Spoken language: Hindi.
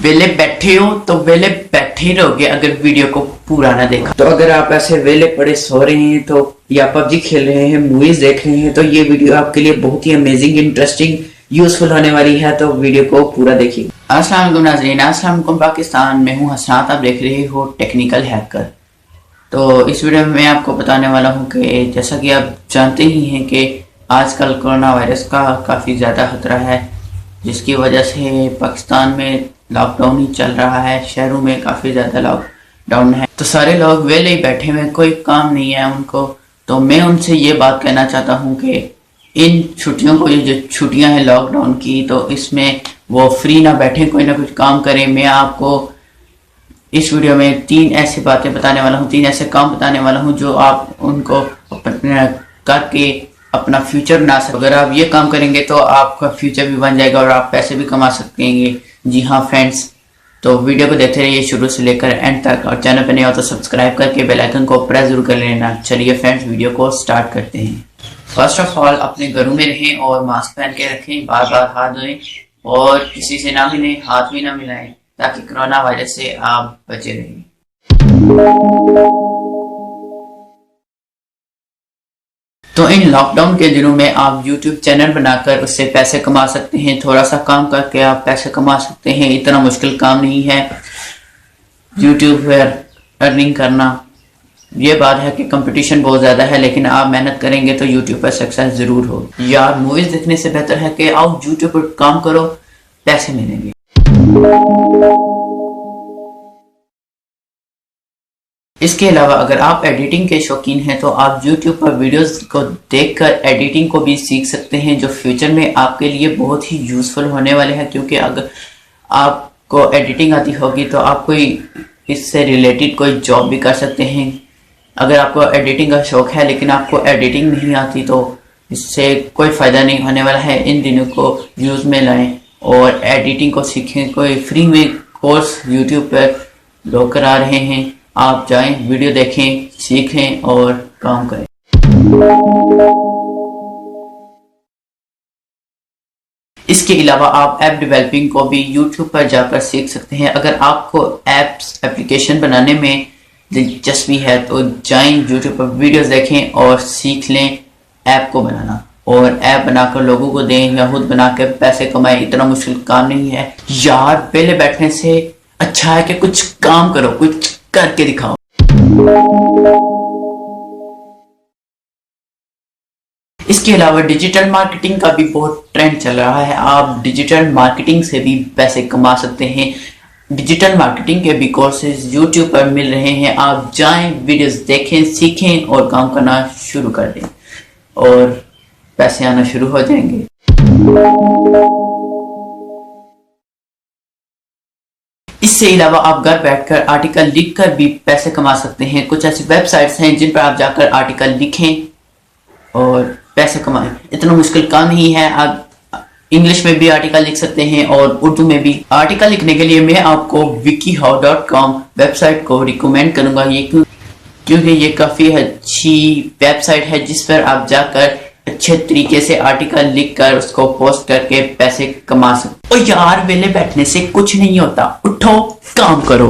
वेले बैठे हो तो वेले बैठे रहोगे अगर वीडियो को पूरा ना देखा। तो अगर आप ऐसे वेले पड़े सो रहे हैं तो या पबजी खेल रहे हैं, मूवीज देख रहे हैं, तो ये वीडियो आपके लिए बहुत ही अमेजिंग, इंटरेस्टिंग, यूजफुल होने वाली है। तो वीडियो को पूरा देखिए। अस्सलाम वालेकुम नाज़रीन, अस्सलाम वालेकुम पाकिस्तान में हूँ हसनात, आप देख रहे हो टेक्निकल हैकर। तो इस वीडियो में मैं आपको बताने वाला हूँ कि जैसा कि आप जानते ही हैं कि आजकल कोरोना वायरस का काफ़ी ज़्यादा खतरा है, जिसकी वजह से पाकिस्तान में लॉकडाउन ही चल रहा है। शहरों में काफ़ी ज़्यादा लॉकडाउन है, तो सारे लोग वेले ही बैठे हुए, कोई काम नहीं है उनको। तो मैं उनसे ये बात कहना चाहता हूँ कि इन छुट्टियों को, ये जो छुट्टियाँ हैं लॉकडाउन की, तो इसमें वो फ्री ना बैठे, कोई ना कुछ काम करें। मैं आपको इस वीडियो में 3 ऐसी बातें बताने वाला हूँ, 3 ऐसे काम बताने वाला हूँ जो आप उनको करके अपना फ्यूचर बना सकते। अगर आप ये काम करेंगे तो आपका फ्यूचर भी बन जाएगा और आप पैसे भी कमा सकते हैं। जी हाँ फ्रेंड्स, तो वीडियो को देखते रहिए शुरू से लेकर एंड तक, और चैनल पर नहीं हो तो सब्सक्राइब करके बेल आइकन को प्रेस जरूर कर लेना। चलिए फ्रेंड्स, वीडियो को स्टार्ट करते हैं। फर्स्ट ऑफ ऑल, अपने घरों में रहें और मास्क पहन के रखें, बार बार हाथ धोएं और किसी से ना मिलें, हाथ भी ना मिलाएं, ताकि कोरोना वायरस से आप बचे रहें। तो इन लॉकडाउन के दिनों में आप YouTube चैनल बनाकर उससे पैसे कमा सकते हैं। थोड़ा सा काम करके आप पैसे कमा सकते हैं, इतना मुश्किल काम नहीं है YouTube पर अर्निंग करना। ये बात है कि कंपटीशन बहुत ज़्यादा है, लेकिन आप मेहनत करेंगे तो YouTube पर सक्सेस ज़रूर हो। यार, मूवीज़ देखने से बेहतर है कि आप YouTube पर काम करो, पैसे मिलेंगे। इसके अलावा अगर आप एडिटिंग के शौकीन हैं तो आप YouTube पर वीडियोस को देखकर एडिटिंग को भी सीख सकते हैं, जो फ्यूचर में आपके लिए बहुत ही यूज़फुल होने वाले हैं। क्योंकि अगर आपको एडिटिंग आती होगी तो आप कोई इससे रिलेटेड कोई जॉब भी कर सकते हैं। अगर आपको एडिटिंग का शौक है लेकिन आपको एडिटिंग नहीं आती तो इससे कोई फ़ायदा नहीं होने वाला है। इन दिनों को यूज़ में लाएं और एडिटिंग को सीखें। कोई फ्री में कोर्स YouTube पर लोग करा रहे हैं, आप जाएं, वीडियो देखें, सीखें और काम करें। इसके अलावा आप ऐप डेवलपिंग को भी YouTube पर जाकर सीख सकते हैं। अगर आपको एप्लीकेशन बनाने में दिलचस्पी है तो जाएं, YouTube पर वीडियोस देखें और सीख लें ऐप को बनाना, और ऐप बनाकर लोगों को दें या खुद बना के पैसे कमाएं। इतना मुश्किल काम नहीं है यार। पहले बैठने से अच्छा है कि कुछ काम करो, कुछ करके दिखाओ। इसके अलावा डिजिटल मार्केटिंग का भी बहुत ट्रेंड चल रहा है। आप डिजिटल मार्केटिंग से भी पैसे कमा सकते हैं। डिजिटल मार्केटिंग के भी कोर्सेज YouTube पर मिल रहे हैं। आप जाएं, वीडियोस देखें, सीखें और काम करना शुरू कर दें और पैसे आना शुरू हो जाएंगे। इससे अलावा आप घर बैठकर आर्टिकल लिखकर भी पैसे कमा सकते हैं। कुछ ऐसी वेबसाइट्स हैं जिन पर आप जाकर आर्टिकल लिखें और पैसे कमाएं। इतना मुश्किल काम नहीं है। आप इंग्लिश में भी आर्टिकल लिख सकते हैं और उर्दू में भी। आर्टिकल लिखने के लिए मैं आपको wikihow.com वेबसाइट को रिकमेंड करूंगा, ये क्योंकि ये काफ़ी अच्छी वेबसाइट है जिस पर आप जाकर अच्छे तरीके से आर्टिकल लिखकर उसको पोस्ट करके पैसे कमा सकते। और यार, वेले बैठने से कुछ नहीं होता, उठो काम करो।